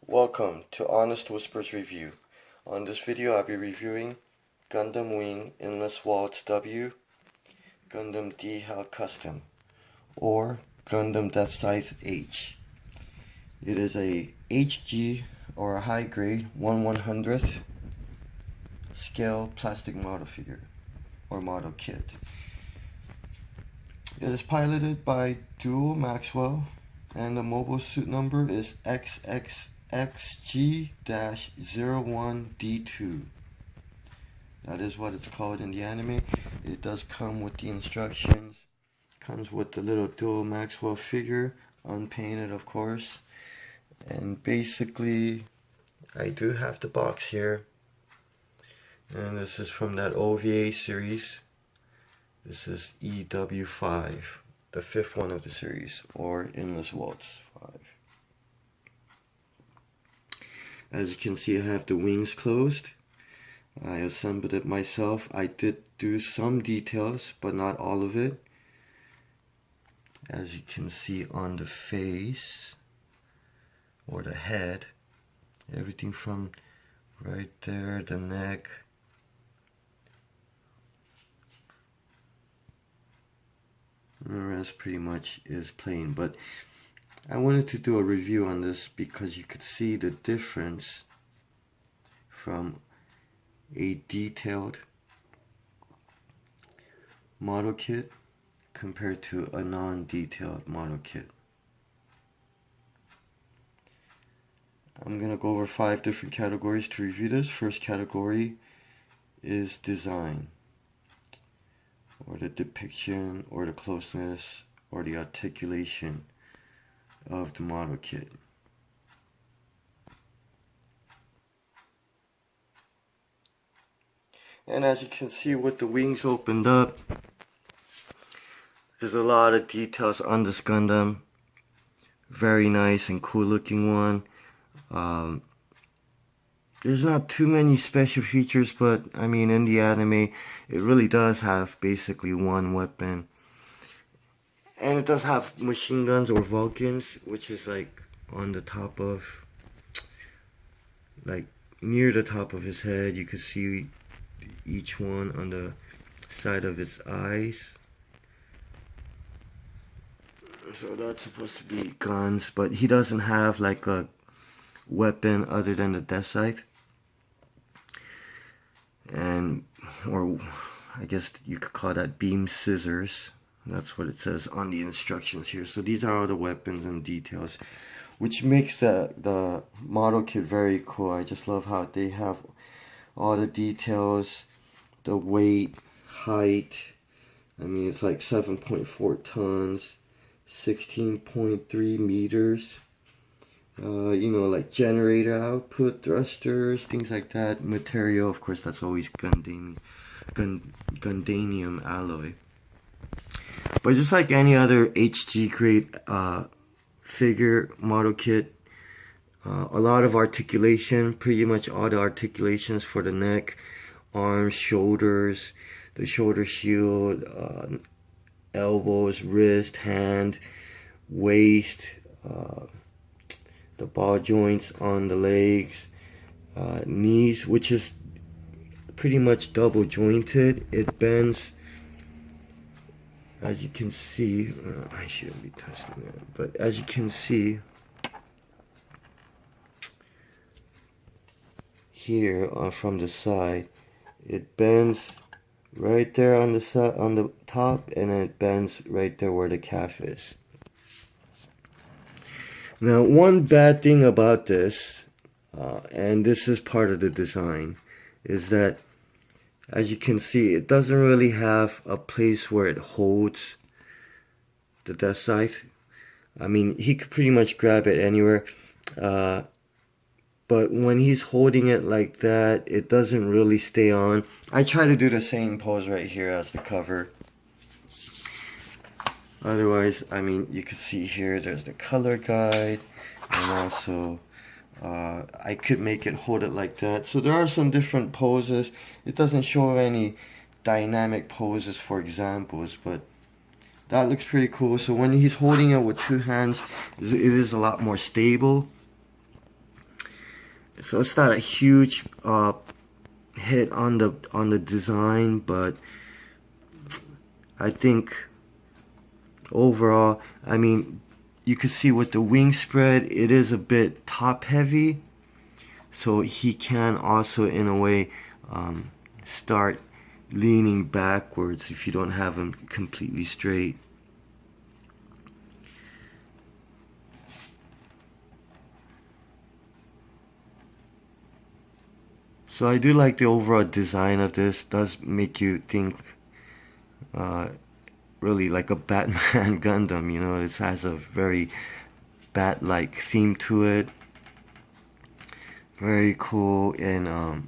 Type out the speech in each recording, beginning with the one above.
Welcome to Honest Whispers Review. On this video I'll be reviewing Gundam Wing Endless Waltz W, Gundam D Custom, or Gundam Deathscythe H. It is a HG or a high grade 1/100th scale plastic model figure or model kit. It is piloted by dual Maxwell and the mobile suit number is XXXG-01D2. That is what it's called in the anime. It does come with the instructions. Comes with the little dual Maxwell figure, unpainted of course. And basically, I do have the box here. And this is from that OVA series. This is EW5, the fifth one of the series, or Endless Waltz 5. As you can see, I have the wings closed. I assembled it myself. I did do some details, but not all of it. As you can see on the face, or the head, everything from right there, the neck, the rest pretty much is plain. But I wanted to do a review on this because you could see the difference from a detailed model kit compared to a non-detailed model kit. I'm going to go over 5 different categories to review this. First category is design, or the depiction, or the closeness, or the articulation of the model kit. And as you can see with the wings opened up, there's a lot of details on this Gundam. Very nice and cool looking one. There's not too many special features, but I mean in the anime it really does have basically one weapon. And it does have machine guns or Vulcans, which is like on the top of, like near the top of his head. You can see each one on the side of his eyes. So that's supposed to be guns, but he doesn't have like a weapon other than the Deathscythe. And, or I guess you could call that beam scissors. That's what it says on the instructions here. So these are all the weapons and details, which makes the model kit very cool. I just love how they have all the details, the weight, height. I mean, it's like 7.4 tons, 16.3 meters. You know, like generator output, thrusters, things like that. Material, of course, that's always Gundanium alloy. But just like any other HG grade figure model kit, a lot of articulation, pretty much all the articulations for the neck, arms, shoulders, the shoulder shield, elbows, wrist, hand, waist, the ball joints on the legs, knees, which is pretty much double jointed. It bends, as you can see. I shouldn't be touching that, but as you can see here from the side, it bends right there on the side, on the top, and then it bends right there where the calf is. Now, one bad thing about this, and this is part of the design, is that as you can see, it doesn't really have a place where it holds the Deathscythe. I mean, he could pretty much grab it anywhere, but when he's holding it like that, it doesn't really stay on. I try to do the same pose right here as the cover. Otherwise, I mean, you can see here, there's the color guide, and also I could make it hold it like that. So there are some different poses. It doesn't show any dynamic poses for examples, but that looks pretty cool. So when he's holding it with two hands, it is a lot more stable. So it's not a huge hit on the design, but I think overall, I mean, you can see with the wing spread, it is a bit top heavy, so he can also in a way start leaning backwards if you don't have him completely straight. So I do like the overall design of this. Does make you think really like a Batman Gundam, you know. It has a very bat-like theme to it. Very cool, and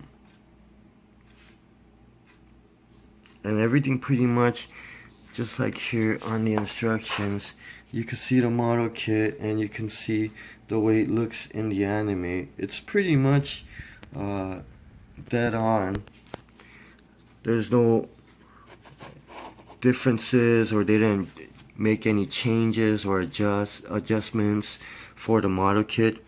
everything pretty much just like here on the instructions. You can see the model kit and you can see the way it looks in the anime. It's pretty much dead on. There's no differences, or they didn't make any changes or adjustments for the model kit.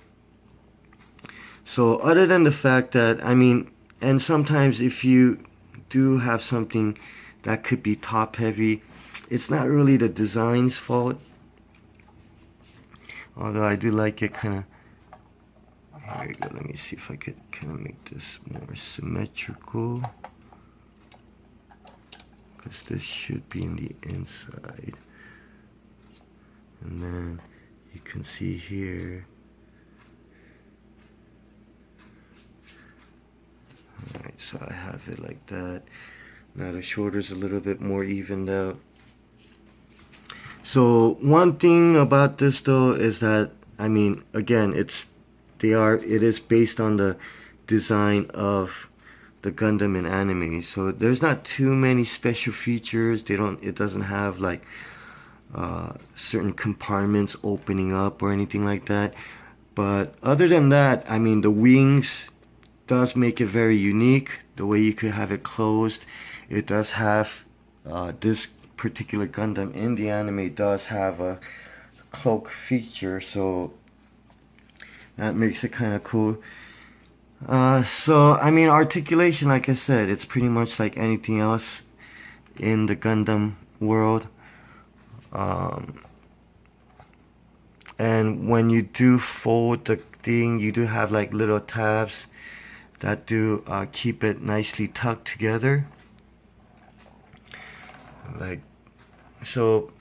So other than the fact that, I mean, and sometimes if you do have something that could be top heavy, it's not really the design's fault. Although I do like it kind of. Here we go, let me see if I could kind of make this more symmetrical, because this should be in the inside. And then you can see here. Alright, so I have it like that. Now the shoulder's a little bit more evened out. So one thing about this though is that, I mean, again, it is based on the design of the Gundam in anime. So there's not too many special features. It doesn't have like certain compartments opening up or anything like that. But other than that, I mean, the wings does make it very unique. The way you could have it closed. It does have this particular Gundam in the anime does have a cloak feature, so that makes it kind of cool. So I mean, articulation, like I said, it's pretty much like anything else in the Gundam world. And when you do fold the thing, you do have like little tabs that do keep it nicely tucked together. Like, so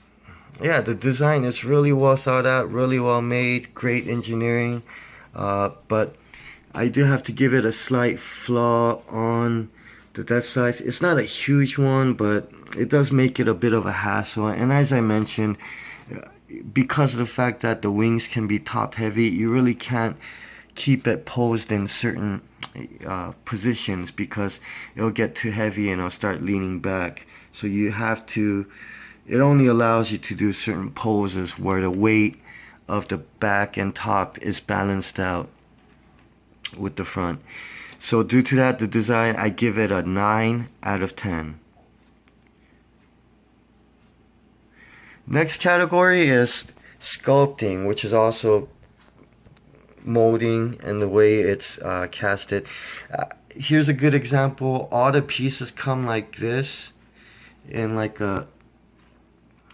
yeah, the design is really well thought out, really well made, great engineering. But I do have to give it a slight flaw on the Deathscythe. It's not a huge one, but it does make it a bit of a hassle. And as I mentioned, because of the fact that the wings can be top heavy, you really can't keep it posed in certain positions, because it'll get too heavy and it'll start leaning back. So you have to, it only allows you to do certain poses where the weight of the back and top is balanced out with the front. So due to that, the design, I give it a 9 out of 10. Next category is sculpting, which is also molding and the way it's casted. Here's a good example. All the pieces come like this in like a,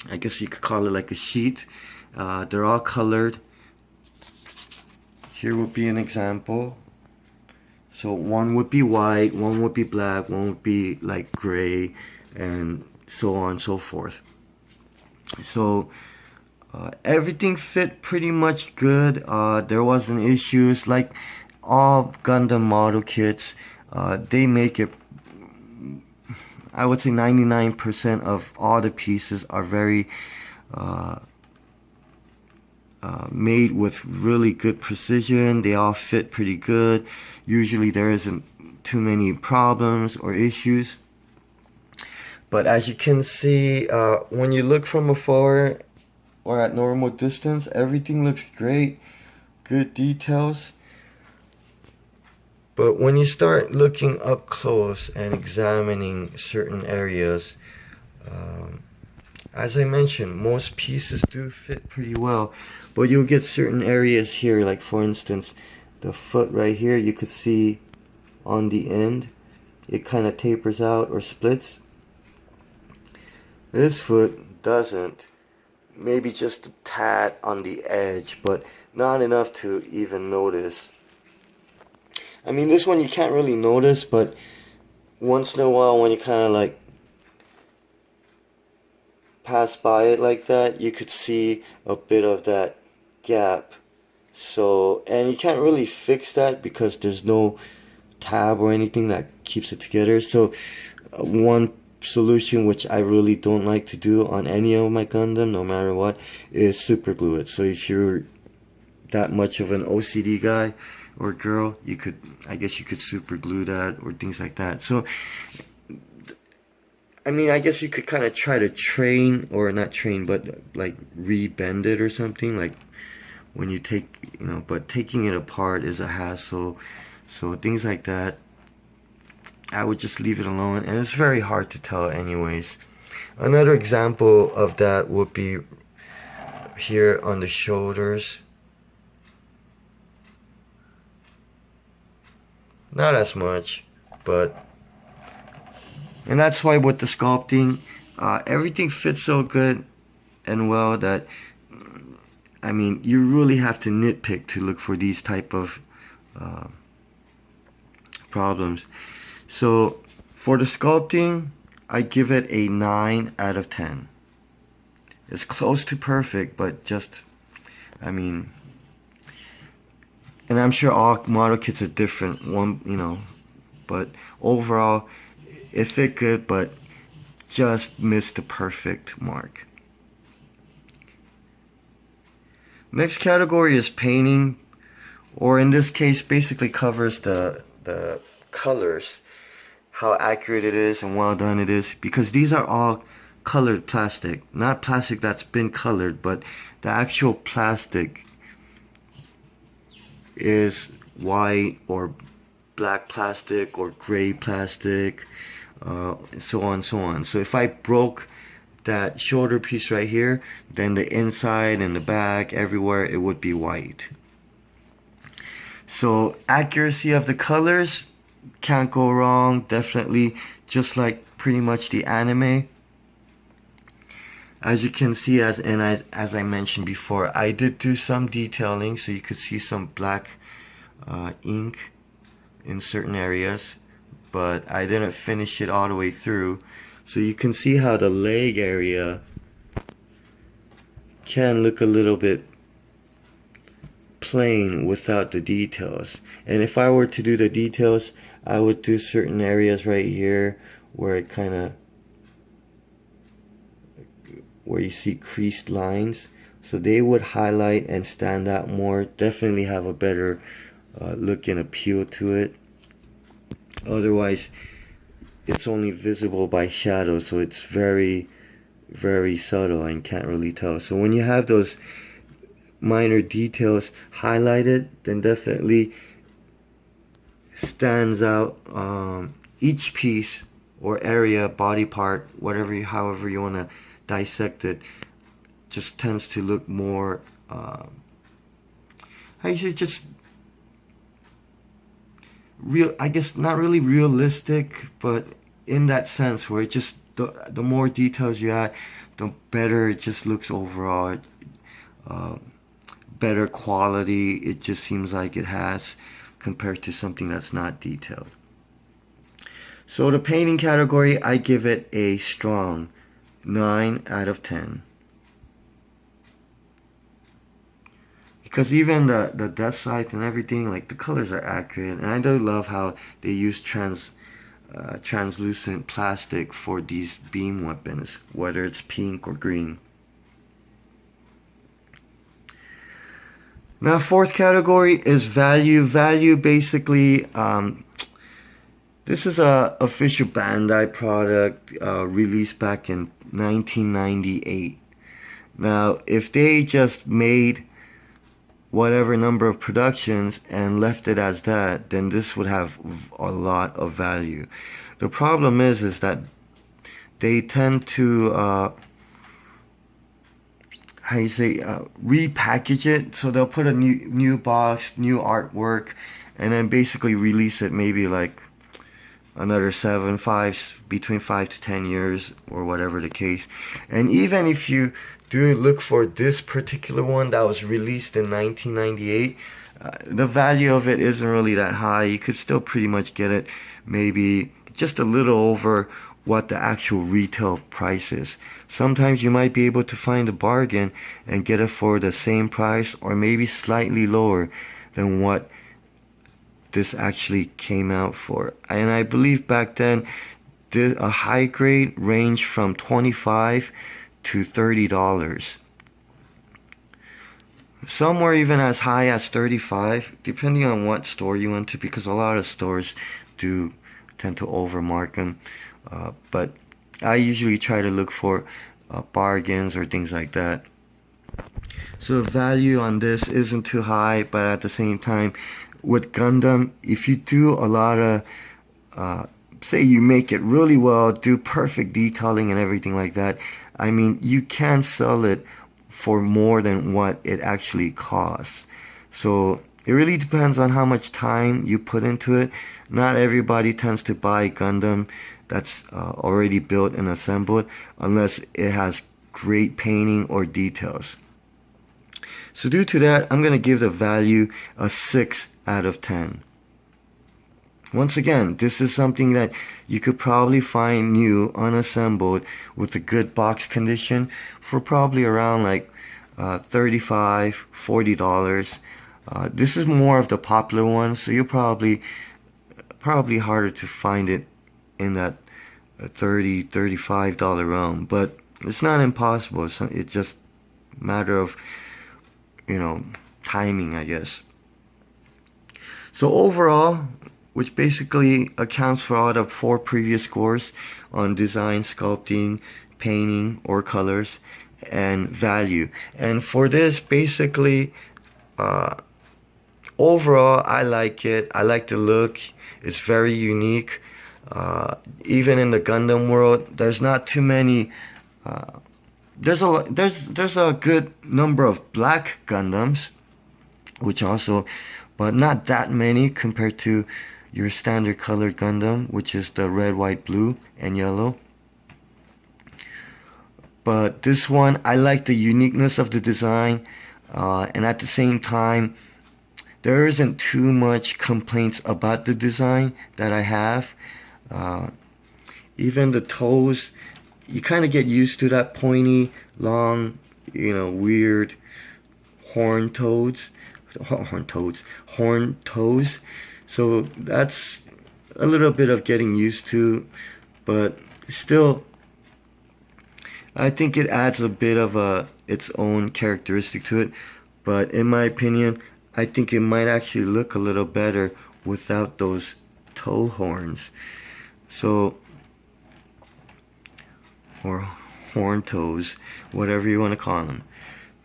I guess you could call it like a sheet. They're all colored. Here would be an example. So one would be white, one would be black, one would be like gray, and so on and so forth. So everything fit pretty much good. There wasn't issues. Like all Gundam model kits, they make it, I would say 99% of all the pieces are very made with really good precision. They all fit pretty good. Usually there isn't too many problems or issues. But as you can see, when you look from afar or at normal distance, everything looks great. Good details. But when you start looking up close and examining certain areas, as I mentioned, most pieces do fit pretty well. But you'll get certain areas here, like for instance, the foot right here, you could see on the end it kind of tapers out or splits. This foot doesn't. Maybe just a tad on the edge, but not enough to even notice. I mean, this one you can't really notice, but once in a while when you kind of like pass by it like that, you could see a bit of that gap. So, and you can't really fix that because there's no tab or anything that keeps it together. So one solution which I really don't like to do on any of my Gundam, no matter what, is super glue it. So if you're that much of an OCD guy or girl, you could, I guess you could super glue that or things like that. So I mean, I guess you could kind of try to train, or not train, but like re-bend it or something, like when you take, you know, but taking it apart is a hassle. So things like that, I would just leave it alone, and it's very hard to tell anyways. Another example of that would be here on the shoulders. Not as much, but, and that's why with the sculpting, everything fits so good and well that, I mean, you really have to nitpick to look for these type of problems. So for the sculpting, I give it a 9 out of 10. It's close to perfect, but just, I mean, and I'm sure all model kits are different, one, you know, but overall it fit good, but just missed the perfect mark. Next category is painting, or in this case basically covers the colors, how accurate it is and well done it is, because these are all colored plastic, not plastic that's been colored, but the actual plastic is white or black plastic or gray plastic, so on and so on. So if I broke that shoulder piece right here, then the inside and the back, everywhere, it would be white. So accuracy of the colors, can't go wrong, definitely, just like pretty much the anime. As you can see, as I mentioned before, I did do some detailing, so you could see some black ink in certain areas, but I didn't finish it all the way through. So you can see how the leg area can look a little bit plain without the details. And if I were to do the details, I would do certain areas right here where it kind of, where you see creased lines, so they would highlight and stand out more, definitely have a better look and appeal to it. Otherwise it's only visible by shadow, so it's very, very subtle and can't really tell. So when you have those minor details highlighted, then definitely stands out. Each piece or area, body part, whatever, however you want to dissect it, just tends to look more, how you say, just real, I guess not really realistic, but in that sense where it just, the more details you add, the better it just looks overall. Better quality it just seems like it has compared to something that's not detailed. So the painting category, I give it a strong 9 out of 10. Because even the Deathscythe and everything, like the colors are accurate, and I do love how they use translucent plastic for these beam weapons, whether it's pink or green. Now, fourth category is value. Value basically, this is a official Bandai product released back in 1998. Now, if they just made whatever number of productions and left it as that, then this would have a lot of value. The problem is that they tend to, how you say, repackage it. So they'll put a new box, new artwork, and then basically release it maybe like another between 5 to 10 years, or whatever the case. And even if you do look for this particular one that was released in 1998, the value of it isn't really that high. You could still pretty much get it maybe just a little over what the actual retail price is. Sometimes you might be able to find a bargain and get it for the same price, or maybe slightly lower than what this actually came out for. And I believe back then a high grade ranged from $25 to $30. Some were even as high as $35, depending on what store you went to, because a lot of stores do tend to overmark them. But I usually try to look for bargains or things like that. So the value on this isn't too high, but at the same time, with Gundam, if you do a lot of, say you make it really well, do perfect detailing and everything like that, I mean, you can sell it for more than what it actually costs. So it really depends on how much time you put into it. Not everybody tends to buy Gundam that's already built and assembled unless it has great painting or details. So due to that, I'm going to give the value a 6 out of 10. Once again, this is something that you could probably find new, unassembled, with a good box condition for probably around like $35, $40. This is more of the popular one, so you're probably harder to find it in that $30, $35 realm. But it's not impossible. It's just a matter of, timing, I guess. So overall, which basically accounts for all the 4 previous scores on design, sculpting, painting, or colors, and value. And for this, basically, overall, I like it. I like the look. It's very unique. Even in the Gundam world, there's not too many. There's a good number of black Gundams, but not that many compared to your standard colored Gundam, which is the red, white, blue, and yellow. But this one, I like the uniqueness of the design, and at the same time, there isn't too much complaints about the design that I have. Even the toes, you kind of get used to that pointy, long, weird horn toes. So that's a little bit of getting used to, but still, I think it adds a bit of its own characteristic to it. But in my opinion, I think it might actually look a little better without those toe horns. So, or horn toes, whatever you want to call them.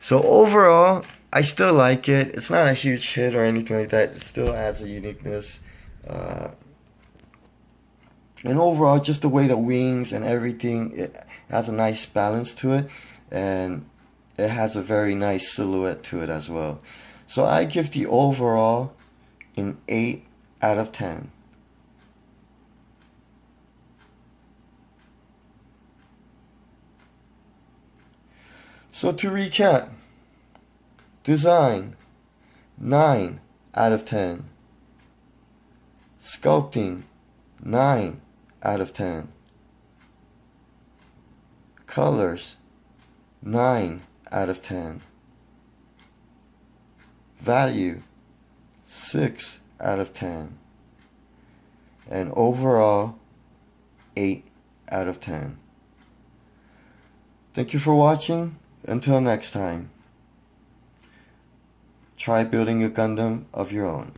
So overall, I still like it. It's not a huge hit or anything like that. It still adds a uniqueness. And overall, just the way the wings and everything, it has a nice balance to it. And it has a very nice silhouette to it as well. So I give the overall an 8 out of 10. So to recap, design, 9 out of 10. Sculpting, 9 out of 10. Colors, 9 out of 10. Value, 6 out of 10. And overall, 8 out of 10. Thank you for watching. Until next time, try building a Gundam of your own.